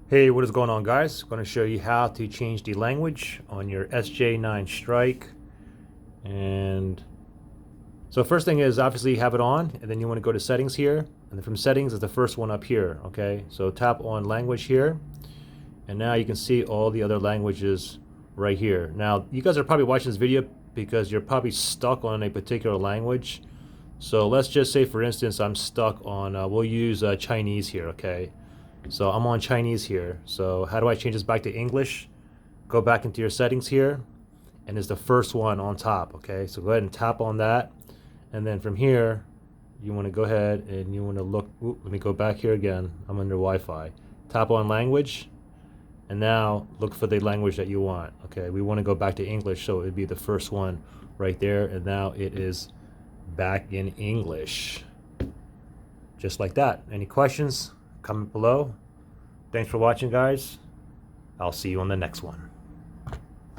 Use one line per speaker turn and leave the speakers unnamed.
Hey, what is going on, guys? I'm going to show you how to change the language on your SJ9 Strike. And so first thing is obviously you have it on, and then you want to go to settings here, and then from settings is the first one up here. Okay, so tap on language here, and now you can see all the other languages right here. Now you guys are probably watching this video because you're probably stuck on a particular language. So let's just say, for instance, I'm stuck on we'll use Chinese here. Okay, so I'm on Chinese here. So how do I change this back to English? Go back into your settings here, and it's the first one on top. Okay, so go ahead and tap on that, and then from here you want to go ahead and you want to look. Let me go back here again. I'm under Wi-Fi. Tap on language, and now look for the language that you want. Okay, we want to go back to English, so it'd be the first one right there, and now it is back in English, just like that. Any questions? Comment below. Thanks for watching, guys. I'll see you on the next one.